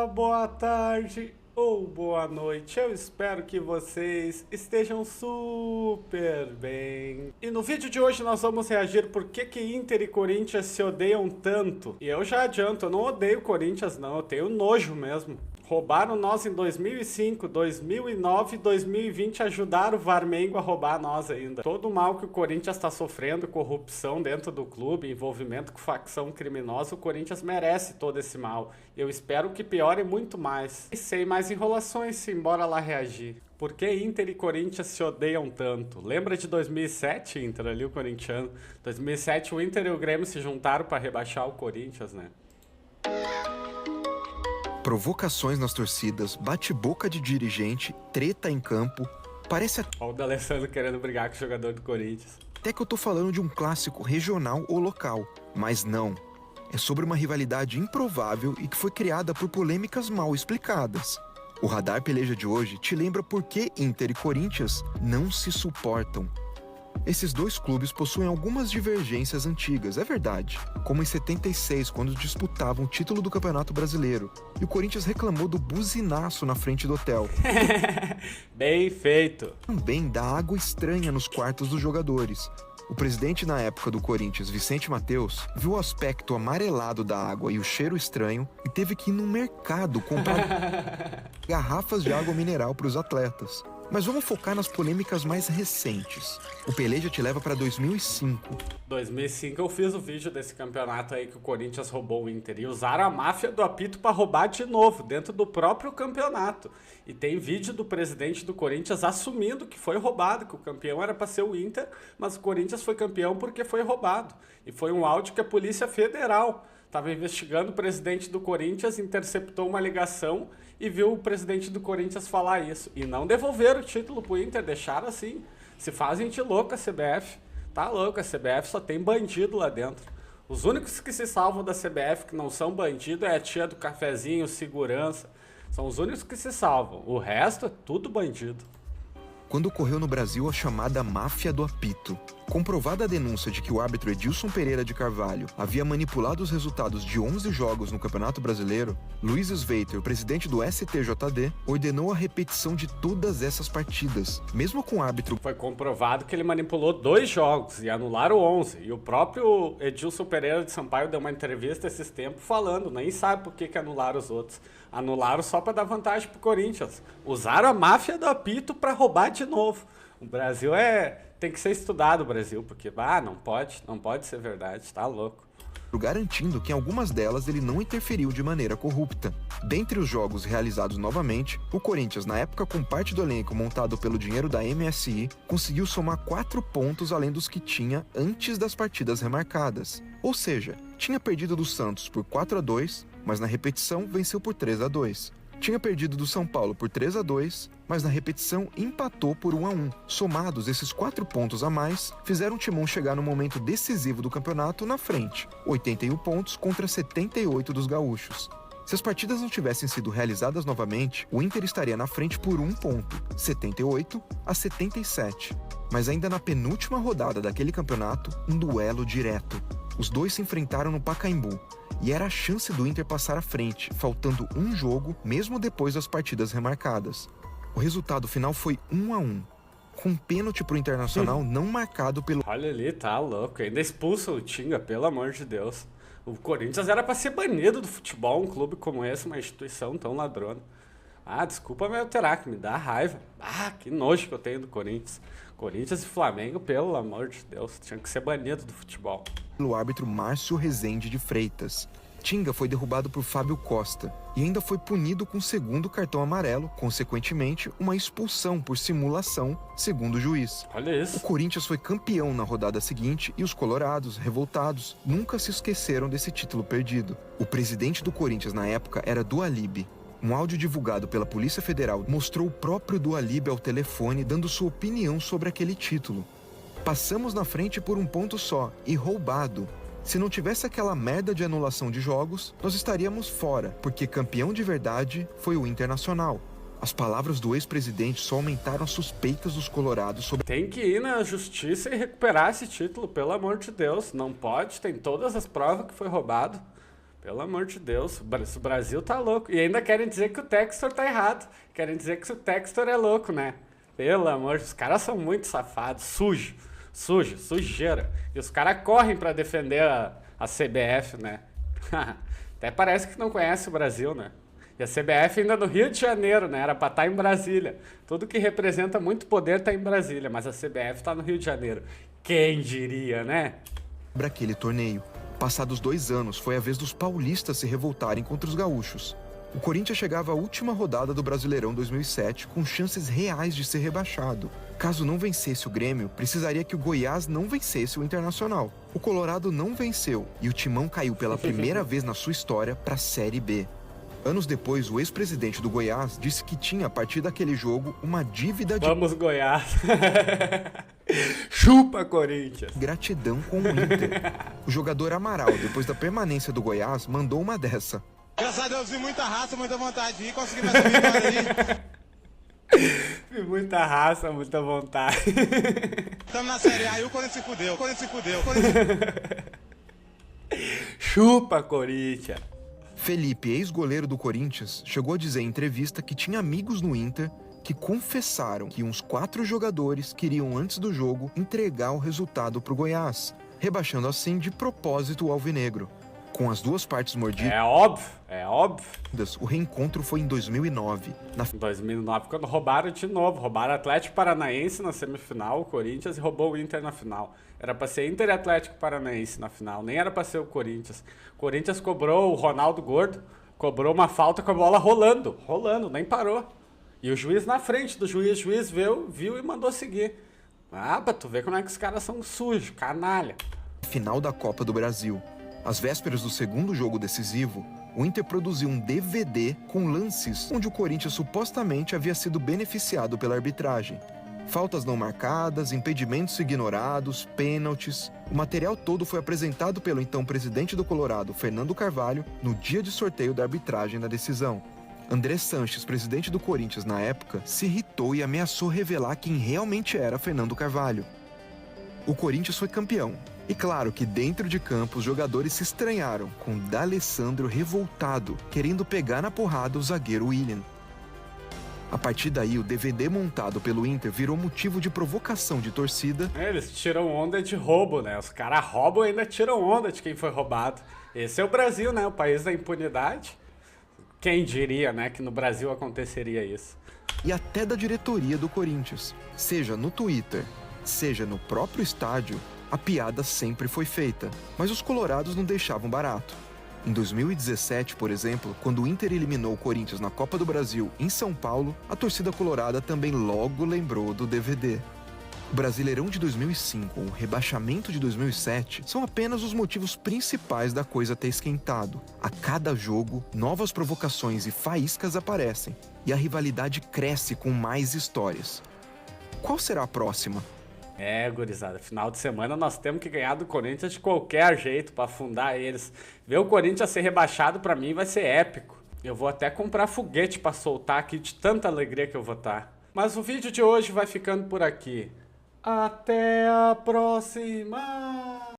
Olá, boa tarde ou boa noite. Eu espero que vocês estejam super bem. E no vídeo de hoje nós vamos reagir por que Inter e Corinthians se odeiam tanto. E eu já adianto, eu não odeio Corinthians não, eu tenho nojo mesmo. Roubaram nós em 2005, 2009 e 2020, ajudaram o Varmengo a roubar nós ainda. Todo o mal que o Corinthians está sofrendo, corrupção dentro do clube, envolvimento com facção criminosa, o Corinthians merece todo esse mal. Eu espero que piore muito mais. E sem mais enrolações, simbora lá reagir. Por que Inter e Corinthians se odeiam tanto? Lembra de 2007, Inter, ali o corintiano? 2007 o Inter e o Grêmio se juntaram para rebaixar o Corinthians, né? Provocações nas torcidas, bate-boca de dirigente, treta em campo. Parece Olha o D'Alessandro querendo brigar com o jogador do Corinthians. até que eu tô falando de um clássico regional ou local, mas não. É sobre uma rivalidade improvável e que foi criada por polêmicas mal explicadas. O Radar Peleja de hoje te lembra por que Inter e Corinthians não se suportam. Esses dois clubes possuem algumas divergências antigas, é verdade, como em 76, quando disputavam o título do Campeonato Brasileiro, e o Corinthians reclamou do buzinaço na frente do hotel. Bem feito. Também da água estranha nos quartos dos jogadores. O presidente na época do Corinthians, Vicente Mateus, viu o aspecto amarelado da água e o cheiro estranho e teve que ir no mercado comprar garrafas de água mineral para os atletas. Mas vamos focar nas polêmicas mais recentes. O Peleja te leva para 2005. 2005 eu fiz o vídeo desse campeonato aí que o Corinthians roubou o Inter. E usaram a máfia do apito para roubar de novo, dentro do próprio campeonato. E tem vídeo do presidente do Corinthians assumindo que foi roubado, que o campeão era para ser o Inter, mas o Corinthians foi campeão porque foi roubado. E foi um áudio que a Polícia Federal estava investigando. O presidente do Corinthians interceptou uma ligação e viu o presidente do Corinthians falar isso. E não devolveram o título pro Inter, deixaram assim. Se fazem de louco a CBF. Tá louco, a CBF só tem bandido lá dentro. Os únicos que se salvam da CBF que não são bandido é a tia do cafezinho, segurança. São os únicos que se salvam. O resto é tudo bandido. Quando ocorreu no Brasil a chamada máfia do apito. Comprovada a denúncia de que o árbitro Edilson Pereira de Carvalho havia manipulado os resultados de 11 jogos no Campeonato Brasileiro, Luiz Sveiter, presidente do STJD, ordenou a repetição de todas essas partidas, mesmo com o árbitro. Foi comprovado que ele manipulou 2 jogos e anularam 11. E o próprio Edilson Pereira de Sampaio deu uma entrevista esses tempos falando, nem sabe por que anularam os outros. Anularam só para dar vantagem pro Corinthians. Usaram a máfia do apito para roubar de novo. O Brasil tem que ser estudado, o Brasil, porque não pode ser verdade, tá louco. Garantindo que em algumas delas ele não interferiu de maneira corrupta. Dentre os jogos realizados novamente, o Corinthians, na época com parte do elenco montado pelo dinheiro da MSI, conseguiu somar 4 pontos além dos que tinha antes das partidas remarcadas. Ou seja, tinha perdido do Santos por 4-2, mas na repetição venceu por 3-2. Tinha perdido do São Paulo por 3-2, mas na repetição empatou por 1-1. Somados, esses 4 pontos a mais fizeram o Timão chegar no momento decisivo do campeonato na frente, 81 pontos contra 78 dos gaúchos. Se as partidas não tivessem sido realizadas novamente, o Inter estaria na frente por 1 ponto, 78-77. Mas ainda na penúltima rodada daquele campeonato, um duelo direto. Os dois se enfrentaram no Pacaembu, e era a chance do Inter passar à frente, faltando um jogo, mesmo depois das partidas remarcadas. O resultado final foi 1-1, com um pênalti pro Internacional não marcado pelo... Olha ali, tá louco, ainda expulsa o Tinga, pelo amor de Deus. O Corinthians era pra ser banido do futebol, um clube como esse, uma instituição tão ladrona. Desculpa me alterar, que me dá raiva. Que nojo que eu tenho do Corinthians. Corinthians e Flamengo, pelo amor de Deus, tinha que ser banido do futebol. Pelo árbitro Márcio Rezende de Freitas. Tinga foi derrubado por Fábio Costa e ainda foi punido com o 2º cartão amarelo, consequentemente, uma expulsão por simulação, segundo o juiz. Olha isso. O Corinthians foi campeão na rodada seguinte e os colorados, revoltados, nunca se esqueceram desse título perdido. O presidente do Corinthians na época era Dualib. Um áudio divulgado pela Polícia Federal mostrou o próprio Dualib ao telefone dando sua opinião sobre aquele título. Passamos na frente por 1 ponto só, e roubado. Se não tivesse aquela merda de anulação de jogos, nós estaríamos fora, porque campeão de verdade foi o Internacional. As palavras do ex-presidente só aumentaram as suspeitas dos colorados sobre... Tem que ir na justiça e recuperar esse título, pelo amor de Deus. Não pode, tem todas as provas que foi roubado. Pelo amor de Deus, o Brasil tá louco. E ainda querem dizer que o Textor tá errado. Querem dizer que o Textor é louco, né? Pelo amor, os caras são muito safados, sujeira. E os caras correm pra defender a CBF, né? Até parece que não conhece o Brasil, né? E a CBF ainda no Rio de Janeiro, né? Era pra estar em Brasília. Tudo que representa muito poder tá em Brasília, mas a CBF tá no Rio de Janeiro. Quem diria, né? Para aquele torneio. Passados 2 anos, foi a vez dos paulistas se revoltarem contra os gaúchos. O Corinthians chegava à última rodada do Brasileirão 2007 com chances reais de ser rebaixado. Caso não vencesse o Grêmio, precisaria que o Goiás não vencesse o Internacional. O Colorado não venceu e o Timão caiu pela primeira vez na sua história para a Série B. Anos depois, o ex-presidente do Goiás disse que tinha, a partir daquele jogo, uma dívida de... Vamos, Goiás! Chupa, Corinthians! Gratidão com o Inter. O jogador Amaral, depois da permanência do Goiás, mandou uma dessa. Graças a Deus, vi muita raça, muita vontade de ir, consegui mais vitória aí. Vi muita raça, muita vontade. Estamos na Série A e o Corinthians se fudeu. Chupa, Corinthians! Felipe, ex-goleiro do Corinthians, chegou a dizer em entrevista que tinha amigos no Inter que confessaram que uns 4 jogadores queriam, antes do jogo, entregar o resultado para o Goiás, rebaixando assim de propósito o alvinegro. Com as duas partes mordidas, É óbvio. o reencontro foi em 2009. Em 2009, quando roubaram de novo. Roubaram o Atlético Paranaense na semifinal, o Corinthians, e roubou o Inter na final. Era pra ser Inter e Atlético Paranaense na final, nem era pra ser o Corinthians. O Corinthians cobrou o Ronaldo Gordo, cobrou uma falta com a bola rolando, nem parou. E o juiz na frente do juiz viu e mandou seguir. Ah, pra tu ver como é que os caras são sujos, canalha. Final da Copa do Brasil. Às vésperas do segundo jogo decisivo, o Inter produziu um DVD com lances onde o Corinthians supostamente havia sido beneficiado pela arbitragem. Faltas não marcadas, impedimentos ignorados, pênaltis. O material todo foi apresentado pelo então presidente do Colorado, Fernando Carvalho, no dia de sorteio da arbitragem na decisão. André Sanches, presidente do Corinthians na época, se irritou e ameaçou revelar quem realmente era Fernando Carvalho. O Corinthians foi campeão. E claro que dentro de campo os jogadores se estranharam, com D'Alessandro revoltado, querendo pegar na porrada o zagueiro William. A partir daí, o DVD montado pelo Inter virou motivo de provocação de torcida. Eles tiram onda de roubo, né? Os caras roubam e ainda tiram onda de quem foi roubado. Esse é o Brasil, né? O país da impunidade. Quem diria, né, que no Brasil aconteceria isso? E até da diretoria do Corinthians. Seja no Twitter, seja no próprio estádio, a piada sempre foi feita. Mas os colorados não deixavam barato. Em 2017, por exemplo, quando o Inter eliminou o Corinthians na Copa do Brasil em São Paulo, a torcida colorada também logo lembrou do DVD. O Brasileirão de 2005 ou o rebaixamento de 2007 são apenas os motivos principais da coisa ter esquentado. A cada jogo, novas provocações e faíscas aparecem, e a rivalidade cresce com mais histórias. Qual será a próxima? Gurizada, final de semana nós temos que ganhar do Corinthians de qualquer jeito pra afundar eles. Ver o Corinthians ser rebaixado pra mim vai ser épico. Eu vou até comprar foguete pra soltar aqui de tanta alegria que eu vou estar. Mas o vídeo de hoje vai ficando por aqui. Até a próxima!